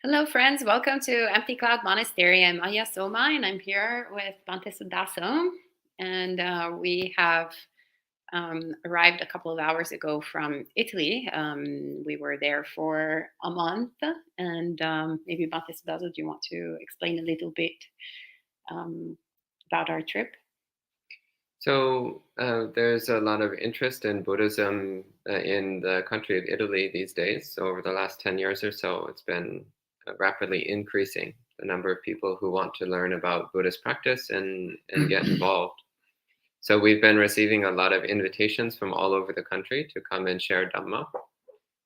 Hello, friends. Welcome to Empty Cloud Monastery. I'm Ayya Soma, and I'm here with Bhante Suddhaso. And we have arrived a couple of hours ago from Italy. We were there for a month, and maybe Bhante Suddhaso, do you want to explain a little bit um, about our trip? There's a lot of interest in Buddhism in the country of Italy these days. So over the last 10 years or so, it's been rapidly increasing the number of people who want to learn about Buddhist practice and get involved. So we've been receiving a lot of invitations from all over the country to come and share Dhamma.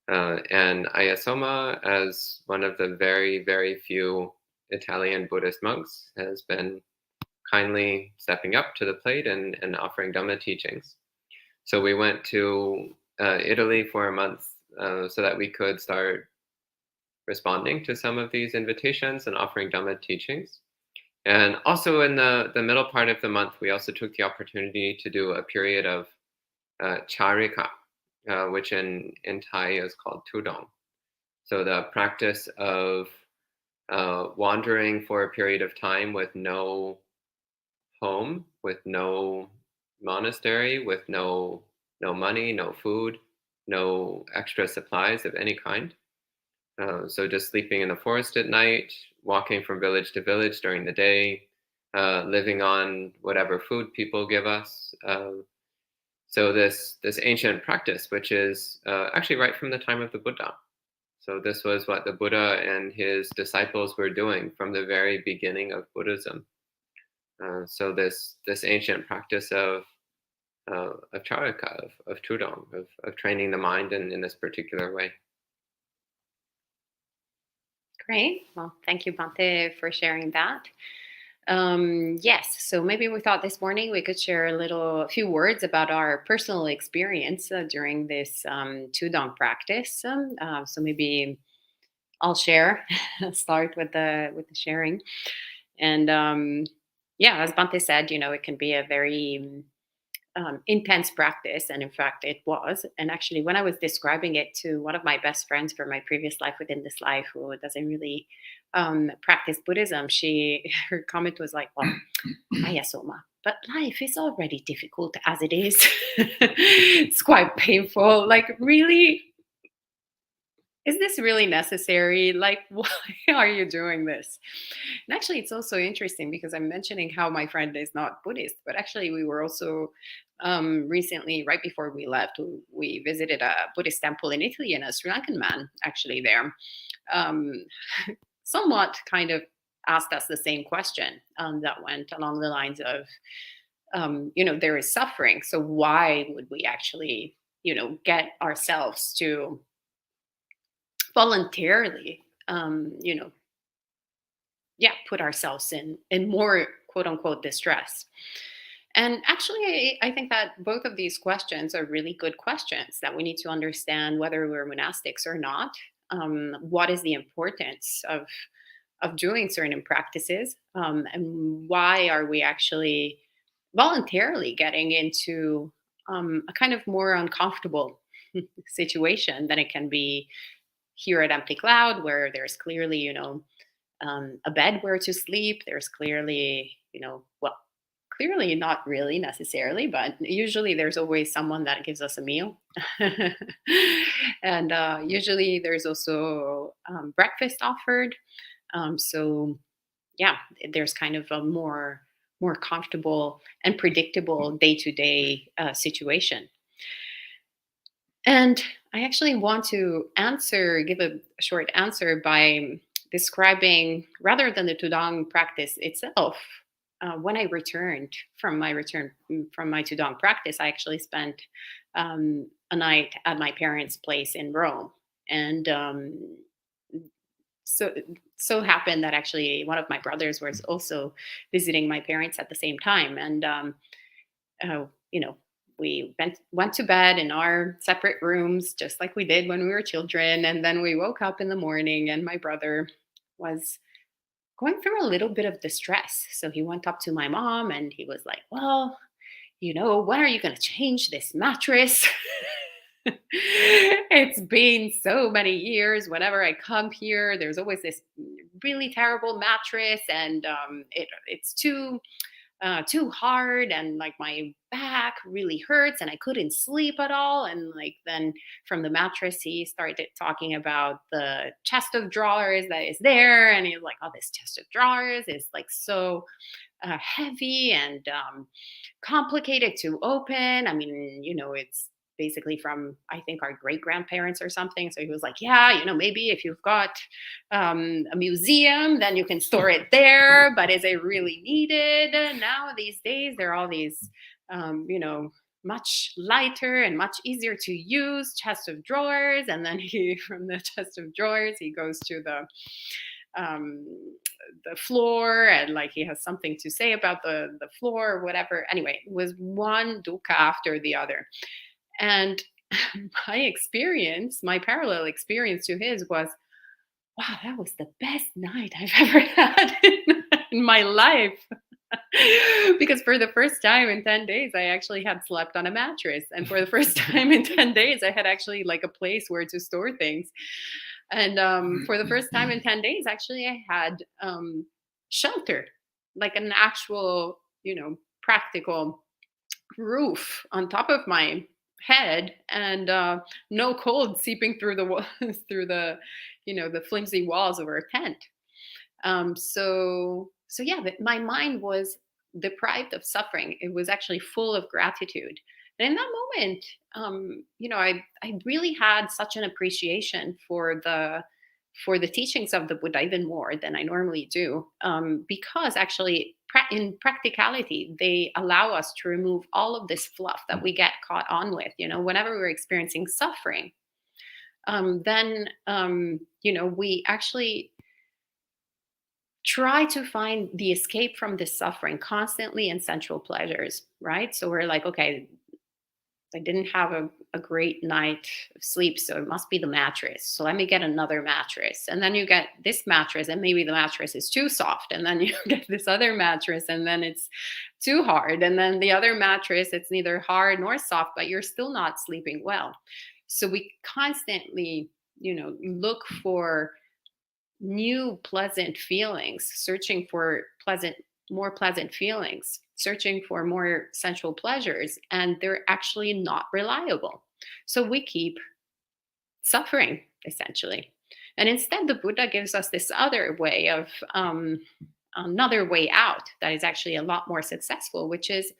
And Ayya Soma, as one of the very, very few Italian Buddhist monks, has been kindly stepping up to the plate and offering Dhamma teachings. So we went to Italy for a month so that we could start responding to some of these invitations and offering Dhamma teachings. And also in the middle part of the month, we also took the opportunity to do a period of carika, which in Thai is called Tudong. So the practice of wandering for a period of time with no home, with no monastery, with no money, no food, no extra supplies of any kind. So just sleeping in the forest at night, walking from village to village during the day, living on whatever food people give us. So this ancient practice, which is actually right from the time of the Buddha. So this was what the Buddha and his disciples were doing from the very beginning of Buddhism. So this ancient practice of charika, of Tudong, of training the mind in this particular way. Great. Well, thank you, Bhante, for sharing that. Yes, so maybe we thought this morning we could share a few words about our personal experience during this Tudong practice. So maybe I'll share, start with the sharing, and yeah, as Bhante said, it can be a very intense practice, and in fact, it was. And actually, when I was describing it to one of my best friends from my previous life within this life, who doesn't really practice Buddhism, her comment was like, "Well, Ayya Soma, but life is already difficult as it is. It's quite painful. Like, really, is this really necessary? Like, why are you doing this?" And actually, it's also interesting because I'm mentioning how my friend is not Buddhist, but actually, we were also recently, right before we left, we visited a Buddhist temple in Italy, and a Sri Lankan man actually there um, somewhat kind of asked us the same question that went along the lines of, there is suffering. So why would we actually, get ourselves to voluntarily, yeah, put ourselves in more quote unquote distress? And actually, I think that both of these questions are really good questions that we need to understand whether we're monastics or not. What is the importance of doing certain practices, and why are we actually voluntarily getting into a kind of more uncomfortable situation than it can be here at Empty Cloud, where there's clearly, a bed where to sleep. There's clearly, well, clearly not really necessarily, but usually there's always someone that gives us a meal. And usually there's also breakfast offered. So yeah, there's kind of a more comfortable and predictable day-to-day situation. And I actually want to give a short answer by describing, rather than the Tudong practice itself, when I returned from my Tudong practice, I actually spent a night at my parents' place in Rome. And so so happened that actually one of my brothers was also visiting my parents at the same time. And uh, you know, we went to bed in our separate rooms, just like we did when we were children. And then we woke up in the morning, and my brother was going through a little bit of distress. So he went up to my mom and he was like, "Well, when are you going to change this mattress?" It's been so many years. Whenever I come here, there's always this really terrible mattress, and it's too hard, and like my back really hurts, and I couldn't sleep at all. And like then from the mattress, he started talking about the chest of drawers that is there, and he's like, "Oh, this chest of drawers is like so heavy and complicated to open. I mean, it's basically from, I think, our great grandparents or something." So he was like, "Yeah, maybe if you've got a museum, then you can store it there. But is it really needed now these days? There are all these, much lighter and much easier to use chest of drawers." And then he, from the chest of drawers, he goes to um, the floor, and like he has something to say about the floor or whatever. Anyway, it was one dukkha after the other. And my parallel experience to his was, wow, that was the best night I've ever had in my life. Because for the first time in 10 days, I actually had slept on a mattress. And for the first time in 10 days, I had actually like a place where to store things. And for the first time in 10 days, actually, I had shelter, like an actual, practical roof on top of my head, and no cold seeping through the through the flimsy walls of our tent. So yeah, my mind was deprived of suffering. It was actually full of gratitude. And in that moment, I really had such an appreciation for the teachings of the Buddha, even more than I normally do, because actually, in practicality, they allow us to remove all of this fluff that we get caught on with. Whenever we're experiencing suffering, then we actually try to find the escape from this suffering constantly in sensual pleasures, right? So we're like, okay, I didn't have a great night of sleep, so it must be the mattress. So let me get another mattress. And then you get this mattress, and maybe the mattress is too soft. And then you get this other mattress, and then it's too hard. And then the other mattress, it's neither hard nor soft, but you're still not sleeping well. So we constantly, look for new pleasant feelings, searching for more pleasant feelings, searching for more sensual pleasures, and they're actually not reliable. So we keep suffering, essentially. And instead, the Buddha gives us this other way of, another way out that is actually a lot more successful, which is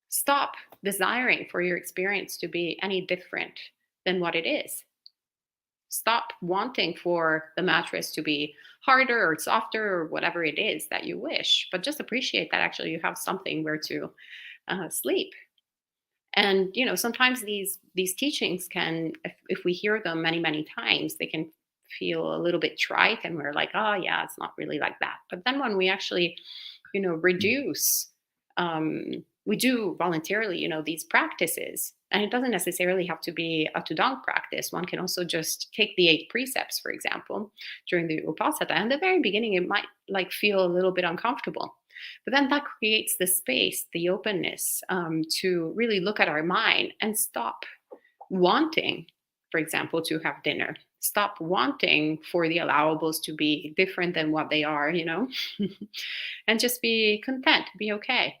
stop desiring for your experience to be any different than what it is. Stop wanting for the mattress to be harder or softer or whatever it is that you wish, but just appreciate that actually you have something where to sleep. And sometimes these teachings can, if we hear them many many times, they can feel a little bit trite, and we're like, oh yeah, it's not really like that. But then when we actually reduce, we do voluntarily these practices, and it doesn't necessarily have to be a Tudong practice. One can also just take the 8 precepts, for example, during the Upasata. And in the very beginning, it might like feel a little bit uncomfortable. But then that creates the space, the openness, to really look at our mind and stop wanting, for example, to have dinner. Stop wanting for the allowables to be different than what they are, and just be content, be okay.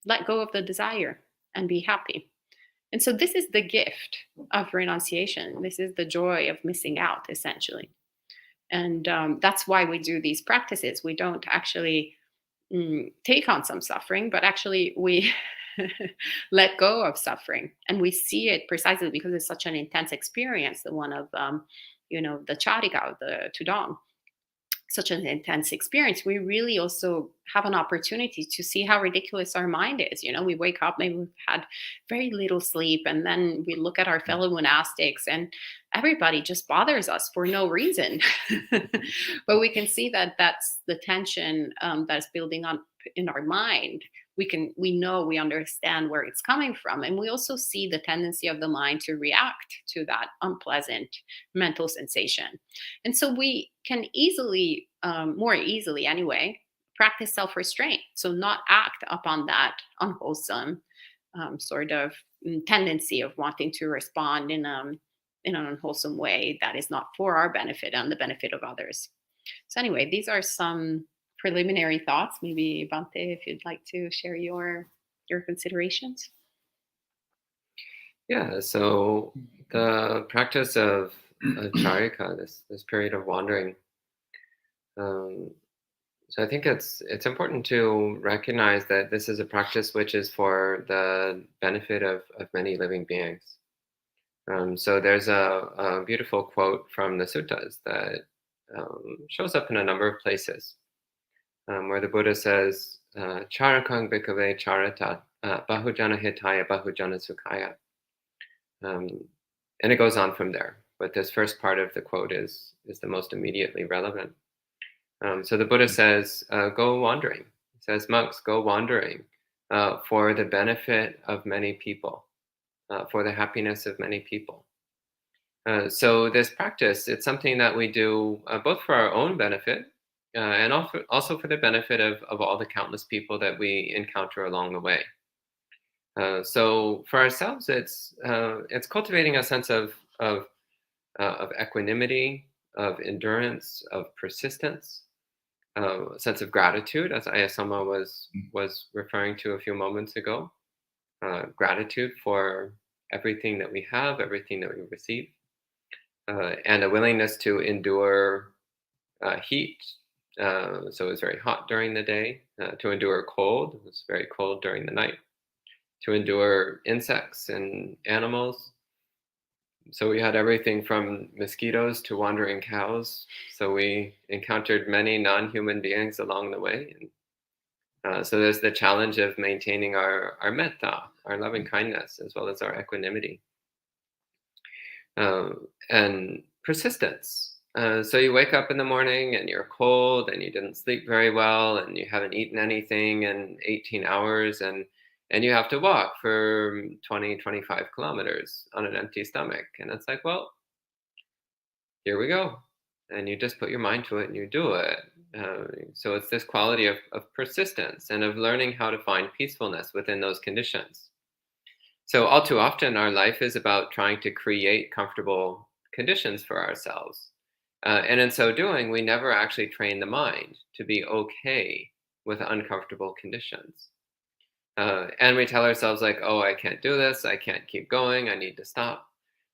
Let go of the desire and be happy. And so this is the gift of renunciation. This is the joy of missing out, essentially. And that's why we do these practices. We don't actually take on some suffering, but actually we let go of suffering. And we see it precisely because it's such an intense experience, the one of, the carika, the Tudong. Such an intense experience, we really also have an opportunity to see how ridiculous our mind is. We wake up, maybe we've had very little sleep, and then we look at our fellow monastics, and everybody just bothers us for no reason. But we can see that that's the tension that's building up in our mind. We understand where it's coming from, and we also see the tendency of the mind to react to that unpleasant mental sensation. And so we can easily, more easily anyway, practice self-restraint. So not act upon that unwholesome sort of tendency of wanting to respond in an unwholesome way that is not for our benefit and the benefit of others. So anyway, these are some preliminary thoughts. Maybe Bante, if you'd like to share your considerations. Yeah, so the practice of carika, this period of wandering, um, so I think it's important to recognize that this is a practice which is for the benefit of many living beings. So there's a beautiful quote from the suttas that shows up in a number of places, where the Buddha says, "Charakang bhikkhave charata, bahujana hitaya bahujana sukhaya." Um, and it goes on from there, but this first part of the quote is the most immediately relevant. So the Buddha says, "Go wandering." He says, "Monks, go wandering for the benefit of many people, for the happiness of many people." So this practice, it's something that we do both for our own benefit and also for the benefit of all the countless people that we encounter along the way. So for ourselves, it's cultivating a sense of equanimity, of endurance, of persistence, a sense of gratitude, as Ayya Soma was referring to a few moments ago. Gratitude for everything that we have, everything that we receive, and a willingness to endure heat. So it's very hot during the day. To endure cold, it was very cold during the night. To endure insects and animals. So we had everything from mosquitoes to wandering cows. So we encountered many non-human beings along the way. And so there's the challenge of maintaining our metta, our loving kindness, as well as our equanimity. And persistence. So you wake up in the morning and you're cold and you didn't sleep very well and you haven't eaten anything in 18 hours and you have to walk for 20, 25 kilometers on an empty stomach. And it's like, well, here we go. And you just put your mind to it and you do it. So it's this quality of persistence and of learning how to find peacefulness within those conditions. So all too often, our life is about trying to create comfortable conditions for ourselves. And in so doing, we never actually train the mind to be okay with uncomfortable conditions. And we tell ourselves like, oh, I can't do this. I can't keep going. I need to stop.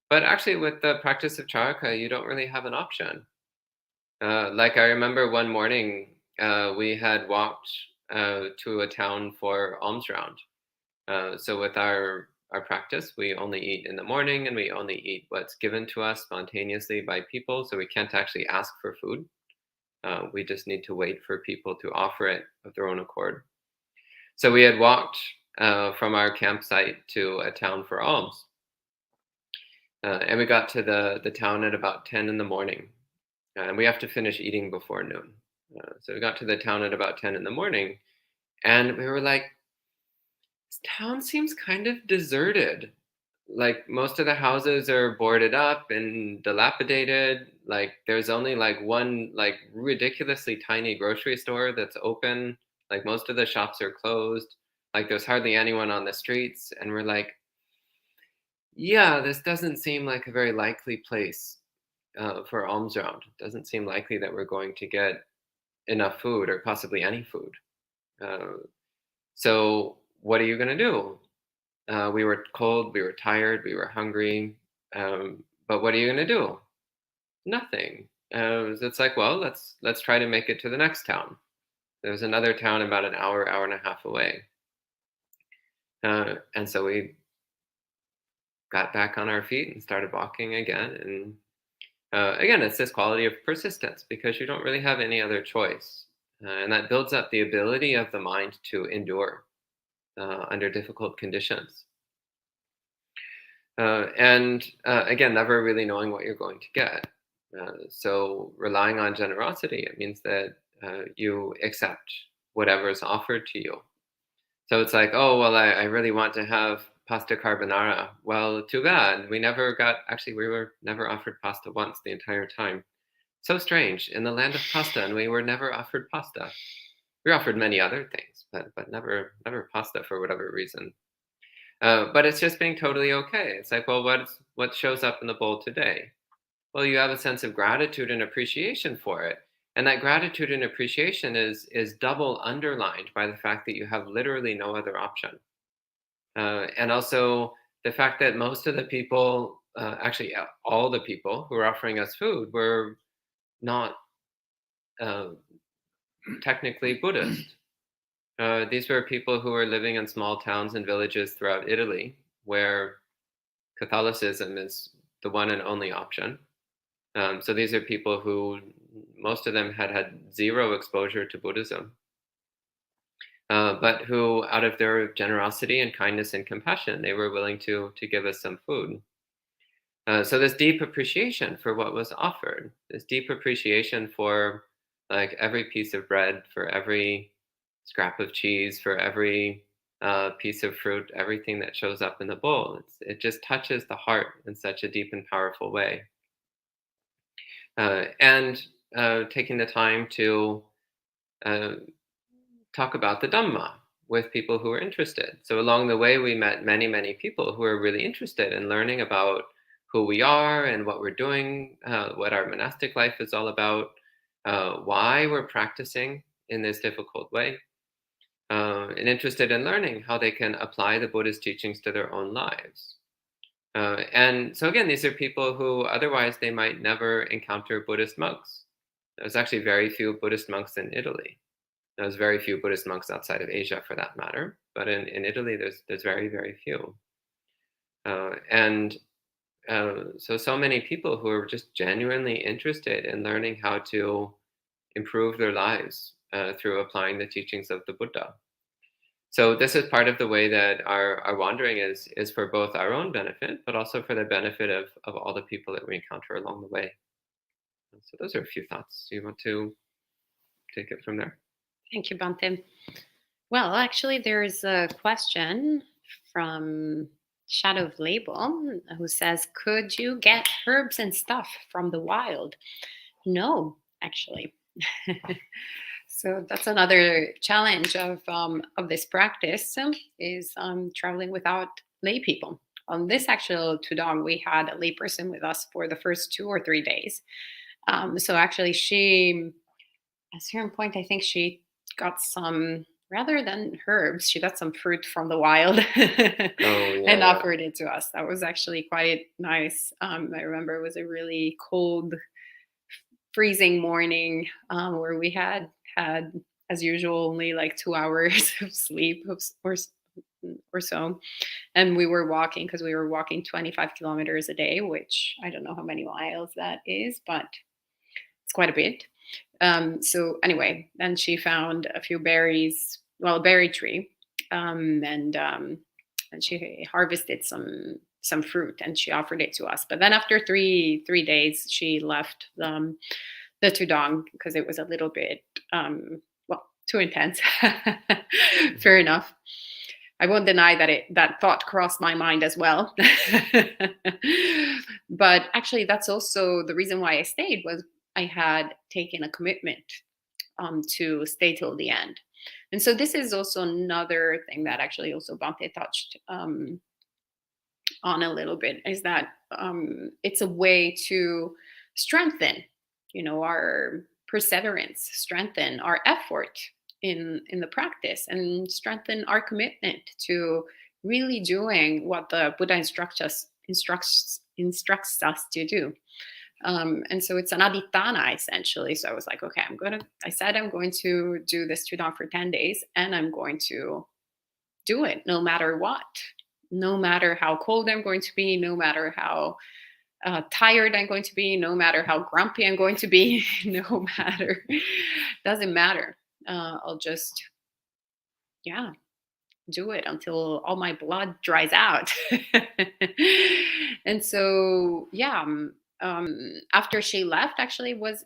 But actually, with the practice of charaka, you don't really have an option. Like I remember one morning, we had walked to a town for alms round. So with our practice, we only eat in the morning and we only eat what's given to us spontaneously by people. So we can't actually ask for food. We just need to wait for people to offer it of their own accord. So we had walked from our campsite to a town for alms. And we got to the town at about 10 in the morning. And we have to finish eating before noon. So we got to the town at about 10 in the morning. And we were like, this town seems kind of deserted. Like most of the houses are boarded up and dilapidated. Like there's only like one like ridiculously tiny grocery store that's open. Like most of the shops are closed. Like there's hardly anyone on the streets. And we're like, yeah, this doesn't seem like a very likely place for alms round. It doesn't seem likely that we're going to get enough food or possibly any food. So what are you going to do? We were cold, we were tired, we were hungry. But what are you going to do? Nothing. It's like, well, let's try to make it to the next town. There's another town about an hour, hour and a half away. And so we got back on our feet and started walking again. And again, it's this quality of persistence because you don't really have any other choice. And that builds up the ability of the mind to endure under difficult conditions. And again, never really knowing what you're going to get. So relying on generosity, it means that you accept whatever is offered to you. So it's like, oh, well, I really want to have pasta carbonara. Well, too bad. We were never offered pasta once the entire time. So strange, in the land of pasta, and we were never offered pasta. We were offered many other things, but never pasta for whatever reason. But it's just being totally okay. It's like, well, what shows up in the bowl today? Well, you have a sense of gratitude and appreciation for it. And that gratitude and appreciation is double underlined by the fact that you have literally no other option. And also the fact that most of the people, actually all the people who are offering us food were not uh, technically Buddhist. These were people who were living in small towns and villages throughout Italy where Catholicism is the one and only option. So these are people who, most of them had zero exposure to Buddhism, but who, out of their generosity and kindness and compassion, they were willing to give us some food. So this deep appreciation for what was offered, this deep appreciation for like every piece of bread, for every scrap of cheese, for every piece of fruit, everything that shows up in the bowl. It just touches the heart in such a deep and powerful way. And taking the time to uh, talk about the Dhamma with people who are interested. So along the way, we met many, many people who are really interested in learning about who we are and what we're doing, what our monastic life is all about, why we're practicing in this difficult way, and interested in learning how they can apply the Buddha's teachings to their own lives. And so again, these are people who otherwise they might never encounter Buddhist monks. There's actually very few Buddhist monks in Italy. There's very few Buddhist monks outside of Asia for that matter. But in Italy, there's very, very few. And so many people who are just genuinely interested in learning how to improve their lives through applying the teachings of the Buddha. So this is part of the way that our wandering is for both our own benefit, but also for the benefit of all the people that we encounter along the way. So those are a few thoughts. Do you want to take it from there? Thank you, Bhante. Well, actually, there's a question from Shadow of Label who says, could you get herbs and stuff from the wild? No, actually. So that's another challenge of this practice is traveling without lay people. On this actual Tudong, we had a lay person with us for the first 2 or 3 days. So actually, she, at a certain point, I think she got some, rather than herbs, she got some fruit from the wild Oh and yeah, offered it to us. That was actually quite nice. I remember it was a really cold, freezing morning where we had, as usual, only like 2 hours of sleep or so. And we were walking because we were walking 25 kilometers a day, which I don't know how many miles that is, but it's quite a bit. So anyway, then she found a few berries, well, a berry tree, and she harvested some fruit and she offered it to us. But then after three days, she left the Tudong because it was a little bit well, too intense. Fair enough. I won't deny that that thought crossed my mind as well. But actually, that's also the reason why I stayed was I had taken a commitment to stay till the end. And so this is also another thing that actually also Bhante touched on a little bit is that it's a way to strengthen, our perseverance, strengthen our effort in the practice, and strengthen our commitment to really doing what the Buddha instructs us to do. And so it's an aditana essentially. So I was like, okay, I said I'm going to do this Tudong for 10 days and I'm going to do it no matter what, no matter how cold I'm going to be, no matter how tired I'm going to be, no matter how grumpy I'm going to be, no matter, doesn't matter. I'll just, yeah, do it until all my blood dries out. And so, yeah, after she left, actually was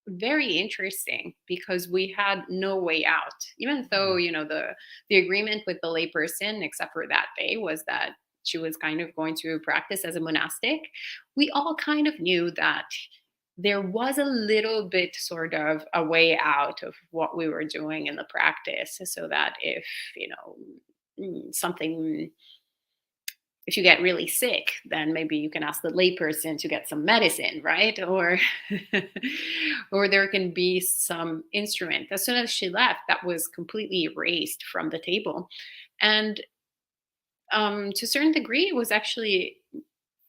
very interesting because we had no way out. Even though, the agreement with the layperson, except for that day, was that she was kind of going to practice as a monastic, we all kind of knew that there was a little bit sort of a way out of what we were doing in the practice, so that if something if you get really sick, then maybe you can ask the layperson to get some medicine, right? Or or there can be some instrument. As soon as she left, that was completely erased from the table. And to a certain degree, it was actually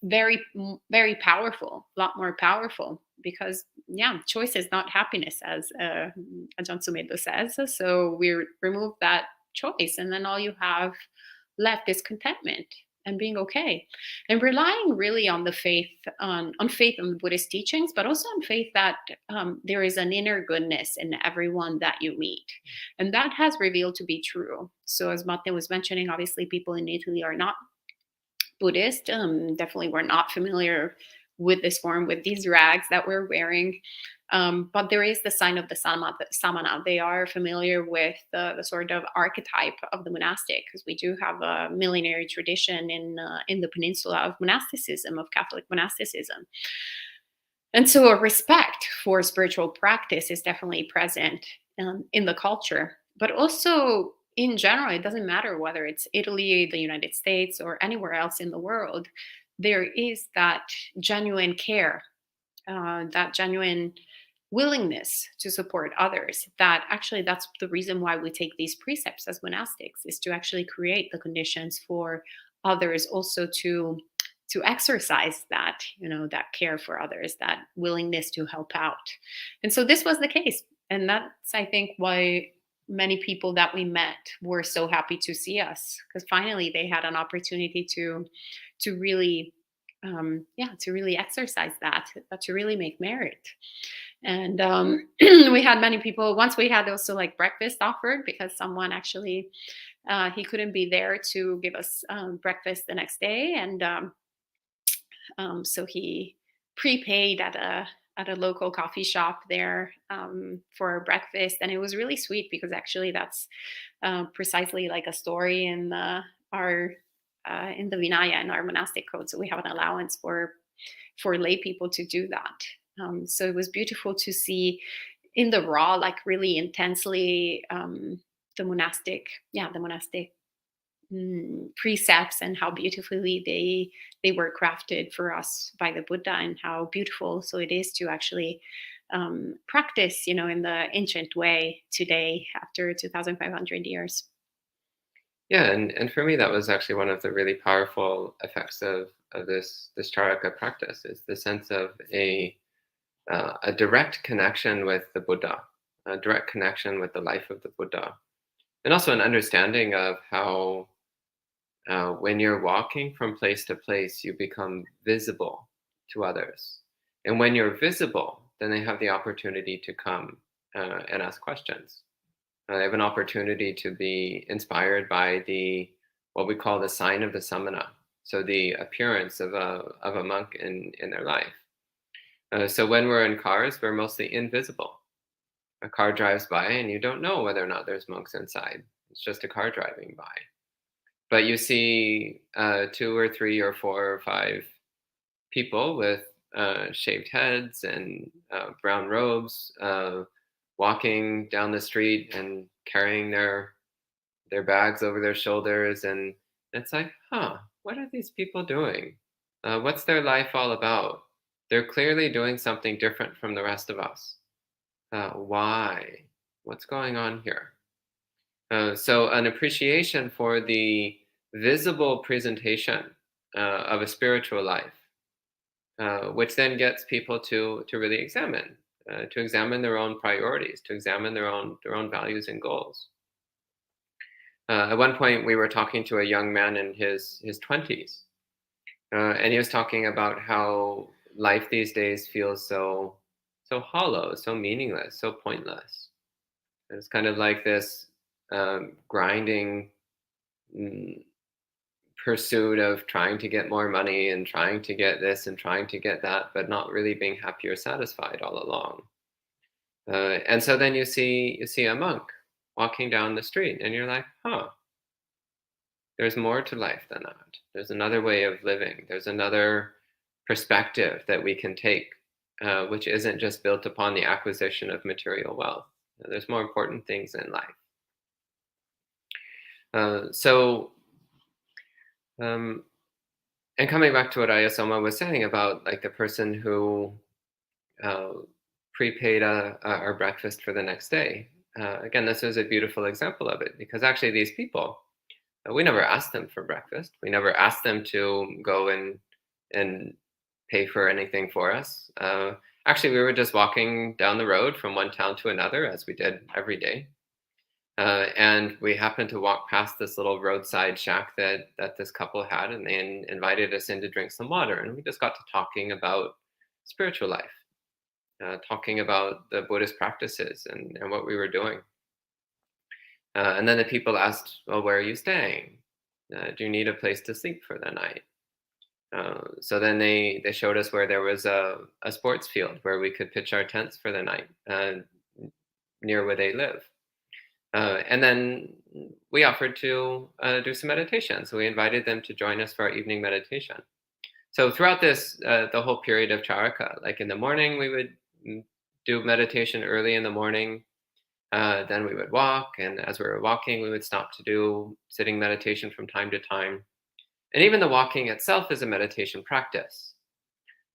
very powerful, a lot more powerful, because yeah, choice is not happiness, as Ajahn Sumedho says. So we remove that choice, and then all you have left is contentment and being okay, and relying really on the faith, on faith in the Buddhist teachings, but also on faith that there is an inner goodness in everyone that you meet, and that has revealed to be true. So as Bhante was mentioning, obviously people in Italy are not Buddhist. Definitely were not familiar with this form, with these rags that we're wearing. But there is the sign of the samana. They are familiar with the sort of archetype of the monastic, because we do have a millenary tradition in the peninsula of monasticism, of Catholic monasticism. And so a respect for spiritual practice is definitely present in the culture, but also in general, it doesn't matter whether it's Italy, the United States, or anywhere else in the world, there is that genuine care, that genuine willingness to support others. That actually, that's the reason why we take these precepts as monastics, is to actually create the conditions for others also to exercise that, that care for others, that willingness to help out. And so this was the case, and that's, I think, why many people that we met were so happy to see us, because finally they had an opportunity to really to really exercise that, but to really make merit. And we had many people. Once we had also like breakfast offered, because someone actually he couldn't be there to give us breakfast the next day, and so he prepaid at a local coffee shop there for breakfast, and it was really sweet, because actually that's precisely like a story in our in the Vinaya, in our monastic code. So we have an allowance for lay people to do that. So it was beautiful to see in the raw, like really intensely, the monastic, precepts, and how beautifully they were crafted for us by the Buddha, and how beautiful so it is to actually practice, in the ancient way today after 2,500 years. Yeah, and for me, that was actually one of the really powerful effects of this charaka practice, is the sense of a direct connection with the Buddha, a direct connection with the life of the Buddha, and also an understanding of how when you're walking from place to place, you become visible to others, and when you're visible, then they have the opportunity to come and ask questions. They have an opportunity to be inspired by what we call the sign of the samana, so the appearance of a monk in their life. So when we're in cars, we're mostly invisible. A car drives by and you don't know whether or not there's monks inside. It's just a car driving by. But you see 2 or 3 or 4 or 5 people with shaved heads and brown robes, walking down the street and carrying their bags over their shoulders, and it's like, what are these people doing? What's their life all about? They're clearly doing something different from the rest of us. Why? What's going on here? So an appreciation for the visible presentation of a spiritual life, which then gets people to really examine their own priorities, to examine their own values and goals. At one point, we were talking to a young man in his 20s, and he was talking about how life these days feels so hollow, so meaningless, so pointless. It's kind of like this grinding pursuit of trying to get more money and trying to get this and trying to get that, but not really being happy or satisfied all along. And so then you see a monk walking down the street, and you're like, there's more to life than that. There's another way of living. There's another perspective that we can take, which isn't just built upon the acquisition of material wealth. There's more important things in life. So And coming back to what Ayya Soma was saying about like the person who uh, prepaid our breakfast for the next day. Again, this was a beautiful example of it because actually these people, we never asked them for breakfast. We never asked them to go and pay for anything for us. Actually, we were just walking down the road from one town to another as we did every day. And we happened to walk past this little roadside shack that this couple had, and they invited us in to drink some water. And we just got to talking about spiritual life, talking about the Buddhist practices and what we were doing. And then the people asked, well, where are you staying? Do you need a place to sleep for the night? So then they showed us where there was a sports field where we could pitch our tents for the night near where they live. And then we offered to do some meditation. So we invited them to join us for our evening meditation. So throughout this, the whole period of charika, like in the morning, we would do meditation early in the morning. Then we would walk. And as we were walking, we would stop to do sitting meditation from time to time. And even the walking itself is a meditation practice.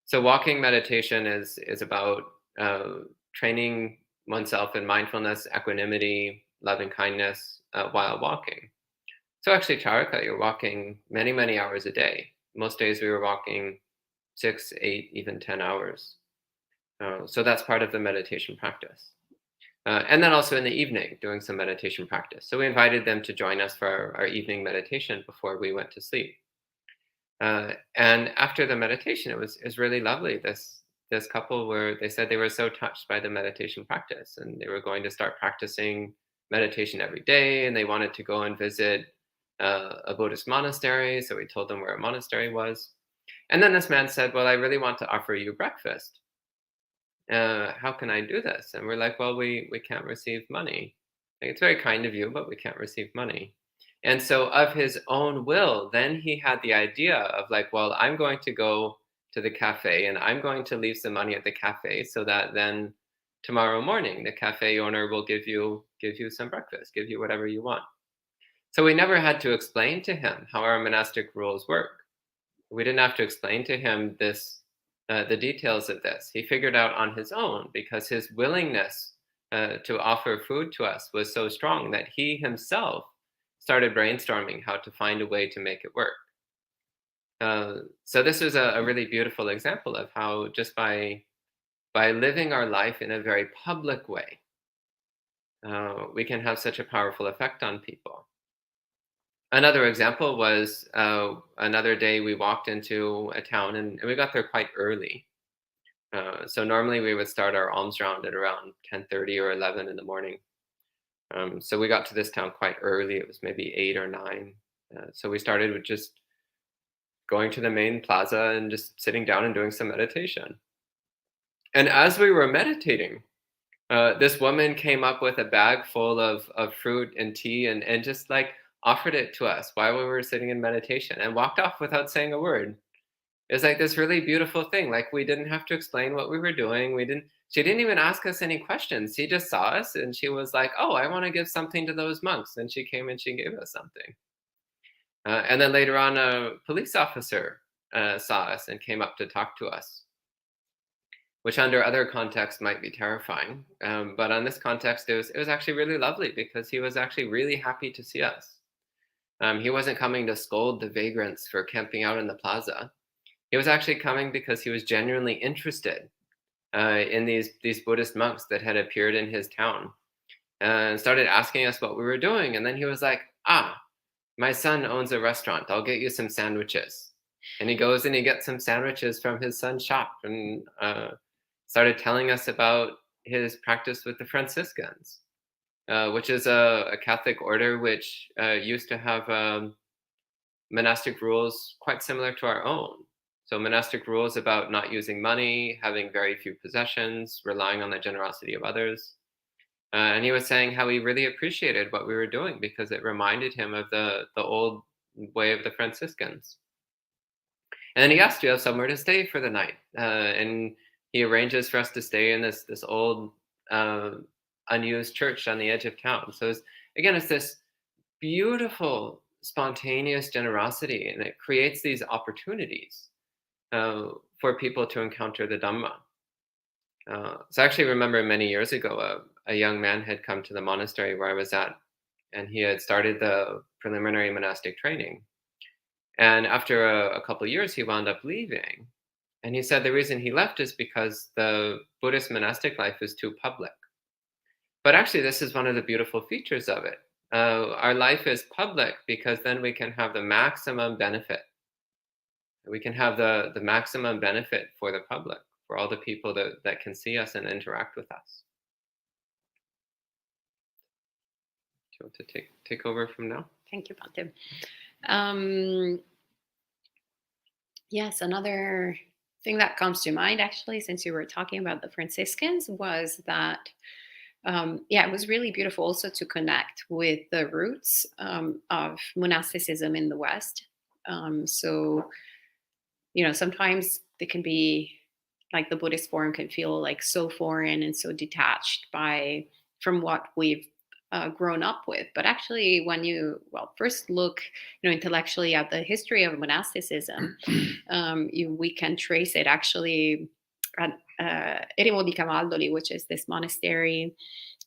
So walking meditation is about training oneself in mindfulness, equanimity, loving kindness while walking. So actually, charika, you're walking many, many hours a day. Most days we were walking 6, 8, even 10 hours. So that's part of the meditation practice. And then also in the evening, doing some meditation practice. So we invited them to join us for our evening meditation before we went to sleep. And after the meditation, it was really lovely. This couple they said they were so touched by the meditation practice, and they were going to start practicing meditation every day, and they wanted to go and visit a Buddhist monastery. So we told them where a monastery was. And then this man said, well, I really want to offer you breakfast. How can I do this? And we're like, well, we can't receive money. Like, it's very kind of you, but we can't receive money. And so of his own will, then he had the idea of like, well, I'm going to go to the cafe and I'm going to leave some money at the cafe so that then tomorrow morning the cafe owner will give you some breakfast, give you whatever you want. So we never had to explain to him how our monastic rules work. We didn't have to explain to him the details of this. He figured out on his own because his willingness to offer food to us was so strong that he himself started brainstorming how to find a way to make it work. So this was a really beautiful example of how just by living our life in a very public way, we can have such a powerful effect on people. Another example was another day we walked into a town and we got there quite early. So normally we would start our alms round at around 10:30 or 11 in the morning. So we got to this town quite early. It was maybe 8 or 9. So we started with just going to the main plaza and just sitting down and doing some meditation. And as we were meditating, this woman came up with a bag full of fruit and tea and just like offered it to us while we were sitting in meditation and walked off without saying a word. It was like this really beautiful thing. Like we didn't have to explain what we were doing. She didn't even ask us any questions. She just saw us and she was like, oh, I want to give something to those monks. And she came and she gave us something. And then later on, a police officer saw us and came up to talk to us, which under other contexts might be terrifying. But on this context, it was actually really lovely because he was actually really happy to see us. He wasn't coming to scold the vagrants for camping out in the plaza. He was actually coming because he was genuinely interested in these Buddhist monks that had appeared in his town and started asking us what we were doing. And then he was like, my son owns a restaurant. I'll get you some sandwiches. And he goes and he gets some sandwiches from his son's shop and started telling us about his practice with the Franciscans, which is a Catholic order which used to have monastic rules quite similar to our own. So monastic rules about not using money, having very few possessions, relying on the generosity of others. And he was saying how he really appreciated what we were doing because it reminded him of the old way of the Franciscans. And then he asked, do you have somewhere to stay for the night? And he arranges for us to stay in this old unused church on the edge of town. So it's this beautiful spontaneous generosity, and it creates these opportunities for people to encounter the Dhamma. So I actually remember many years ago, a young man had come to the monastery where I was at, and he had started the preliminary monastic training. And after a couple of years, he wound up leaving. And he said the reason he left is because the Buddhist monastic life is too public. But actually, this is one of the beautiful features of it. Our life is public because then we can have the maximum benefit. We can have the maximum benefit for the public, for all the people that can see us and interact with us. Do you want to take over from now? Thank you, Bhante. Yes, another thing that comes to mind, actually, since you were talking about the Franciscans, was that it was really beautiful also to connect with the roots of monasticism in the West. So, sometimes they can be like the Buddhist form can feel like so foreign and so detached from what we've grown up with. But actually, when you first look, intellectually at the history of monasticism, we can trace it actually at Eremo di Camaldoli, which is this monastery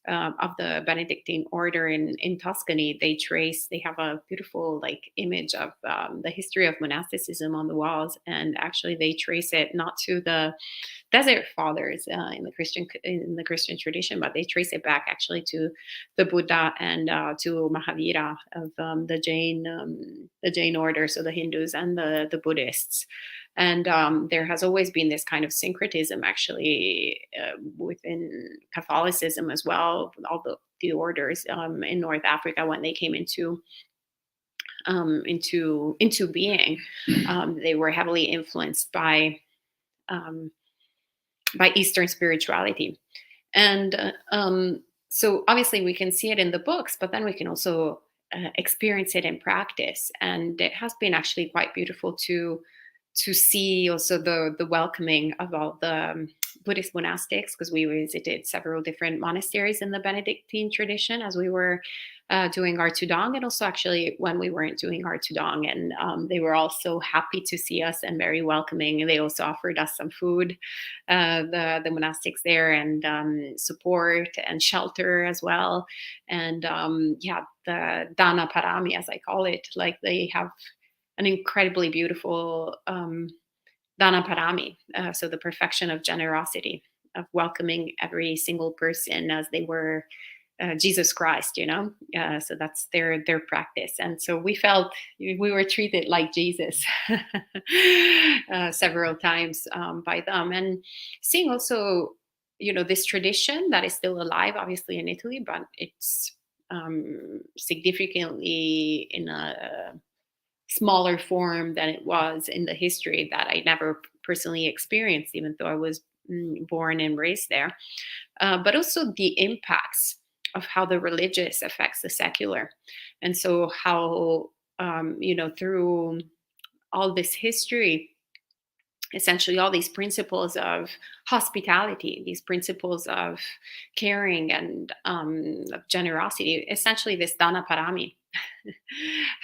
of the Benedictine order in Tuscany. They have a beautiful image of the history of monasticism on the walls, and actually they trace it not to the Desert Fathers in the Christian tradition, but they trace it back actually to the Buddha and to Mahavira of the Jain order, so the Hindus and the Buddhists. And there has always been this kind of syncretism, actually, within Catholicism as well. All the orders in North Africa, when they came into being, they were heavily influenced by Eastern spirituality, and so obviously we can see it in the books, but then we can also experience it in practice, and it has been actually quite beautiful to see also the welcoming of all the Buddhist monastics, because we visited several different monasteries in the Benedictine tradition as we were doing our Tudong, and also actually when we weren't doing our Tudong, and they were all so happy to see us and very welcoming. And they also offered us some food, the monastics there, and support and shelter as well. And the Dana Parami, as I call it, like they have an incredibly beautiful Dana Parami, so the perfection of generosity, of welcoming every single person as they were Jesus Christ, so that's their practice. And so we felt we were treated like Jesus several times by them. And seeing also, this tradition that is still alive, obviously in Italy, but it's significantly in a smaller form than it was in the history that I never personally experienced, even though I was born and raised there. But also the impacts of how the religious affects the secular. And so how, through all this history, essentially all these principles of hospitality, these principles of caring and of generosity, essentially this Dana Parami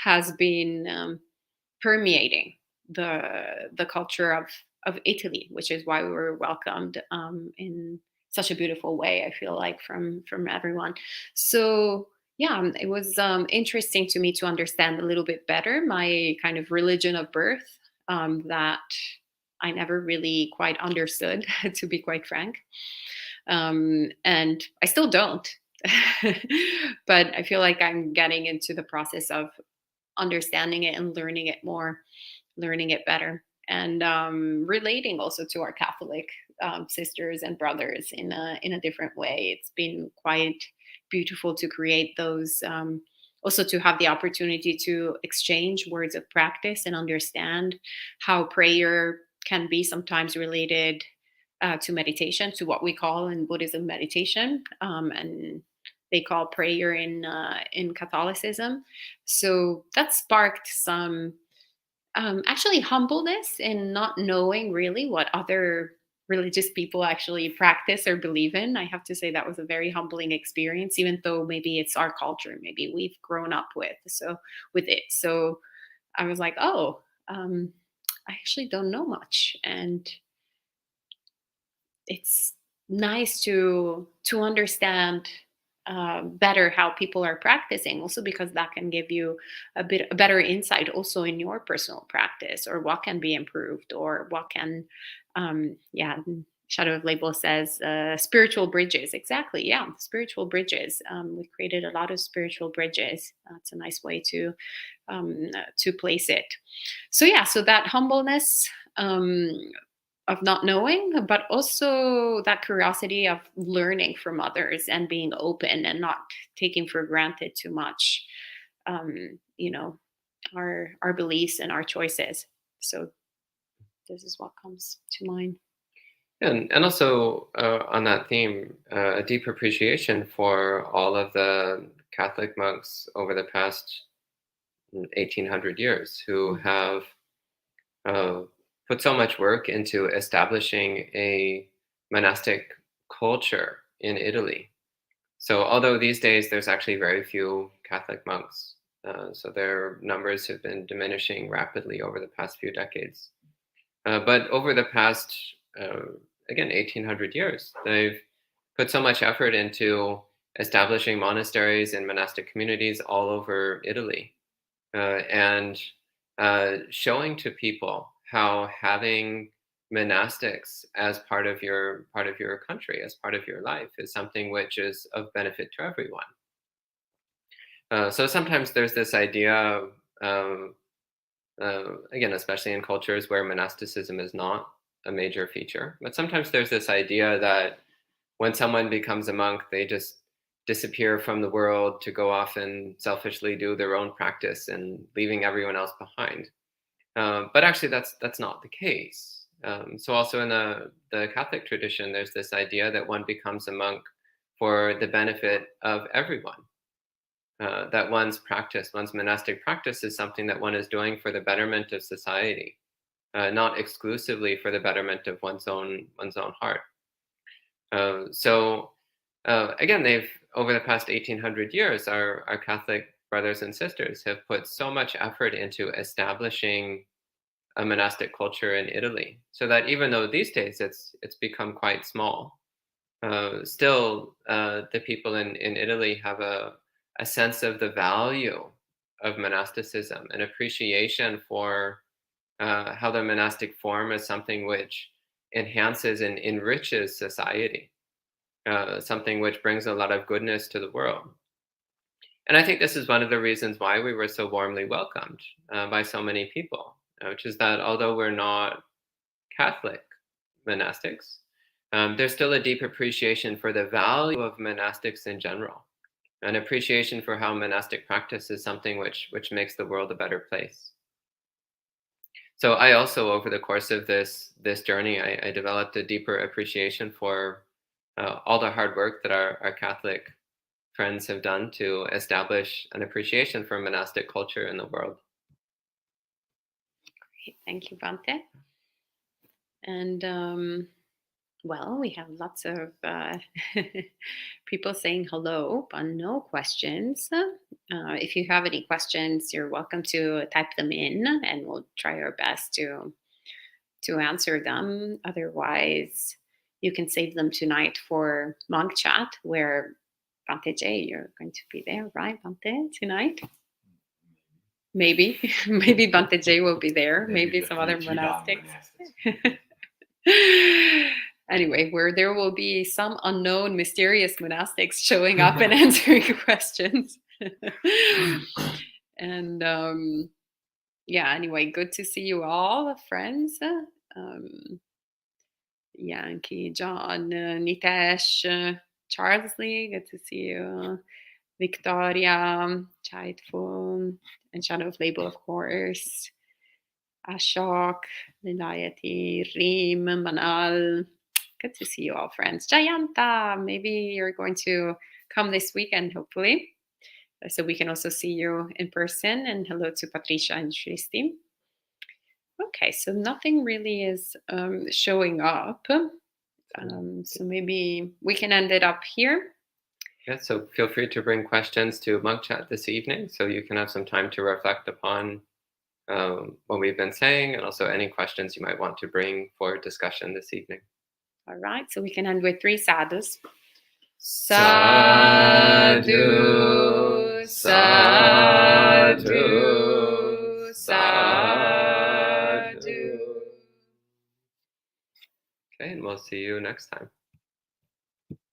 has been permeating the culture of Italy, which is why we were welcomed in such a beautiful way, I feel like, from everyone. So it was interesting to me to understand a little bit better my kind of religion of birth that I never really quite understood, to be quite frank. And I still don't. But I feel like I'm getting into the process of understanding it and learning it more, learning it better, and relating also to our Catholic sisters and brothers in a different way. It's been quite beautiful to create those. Also, to have the opportunity to exchange words of practice and understand how prayer can be sometimes related to meditation, to what we call in Buddhism meditation, and they call prayer in Catholicism. So that sparked some actually humbleness in not knowing really what other religious people actually practice or believe in. I have to say that was a very humbling experience, even though maybe it's our culture, maybe we've grown up with it. So I was like, oh, I actually don't know much, and it's nice to understand better how people are practicing, also because that can give you a better insight also in your personal practice, or what can be improved, or what can yeah, Shadow of Label says spiritual bridges. Exactly, yeah, spiritual bridges. We created a lot of spiritual bridges. That's a nice way to place it. So yeah, so that humbleness, of not knowing, but also that curiosity of learning from others and being open and not taking for granted too much, you know, our beliefs and our choices. So this is what comes to mind. And also on that theme, a deep appreciation for all of the Catholic monks over the past 1800 years who have uh, put so much work into establishing a monastic culture in Italy. So, although these days there's actually very few Catholic monks, so their numbers have been diminishing rapidly over the past few decades. But over the past, again, 1800 years, they've put so much effort into establishing monasteries and monastic communities all over Italy, and showing to people how having monastics as part of your country, as part of your life, is something which is of benefit to everyone. So sometimes there's this idea, um, again, especially in cultures where monasticism is not a major feature, but sometimes there's this idea that when someone becomes a monk, they just disappear from the world to go off and selfishly do their own practice and leaving everyone else behind. But actually, that's not the case. So also in the Catholic tradition, there's this idea that one becomes a monk for the benefit of everyone. That one's monastic practice, is something that one is doing for the betterment of society, not exclusively for the betterment of one's own heart. So again, they've over the past 1800 years, our Catholic brothers and sisters have put so much effort into establishing a monastic culture in Italy, so that even though these days it's become quite small, still the people in Italy have a sense of the value of monasticism, an appreciation for how the monastic form is something which enhances and enriches society, something which brings a lot of goodness to the world. And I think this is one of the reasons why we were so warmly welcomed by so many people, which is that although we're not Catholic monastics, there's still a deep appreciation for the value of monastics in general, an appreciation for how monastic practice is something which makes the world a better place. So I also, over the course of this journey, I developed a deeper appreciation for all the hard work that our Catholic friends have done to establish an appreciation for monastic culture in the world. Great. Thank you, Bhante. And well, we have lots of people saying hello, but no questions. If you have any questions, you're welcome to type them in, and we'll try our best to answer them. Otherwise, you can save them tonight for Monk Chat, where Bhante J, you're going to be there, right, Bhante, tonight? Maybe, maybe Bhante J will be there. Maybe some other monastics. Anyway, where there will be some unknown mysterious monastics showing up and answering questions. And yeah, anyway, good to see you all, friends. Yankee, John, Nitesh, Charles Lee, good to see you. Victoria, Chaitful, and Shadow of Label, of course. Ashok, Nilayati, Reem, Manal. Good to see you all, friends. Jayanta, maybe you're going to come this weekend, hopefully, so we can also see you in person. And hello to Patricia and Shristi. Okay, so nothing really is showing up. So maybe we can end it up here. Yeah, so feel free to bring questions to Mug Chat this evening so you can have some time to reflect upon what we've been saying and also any questions you might want to bring for discussion this evening. All right, so we can end with 3 sadhus. Sadhu, sadhu, sadhu. Okay, and we'll see you next time.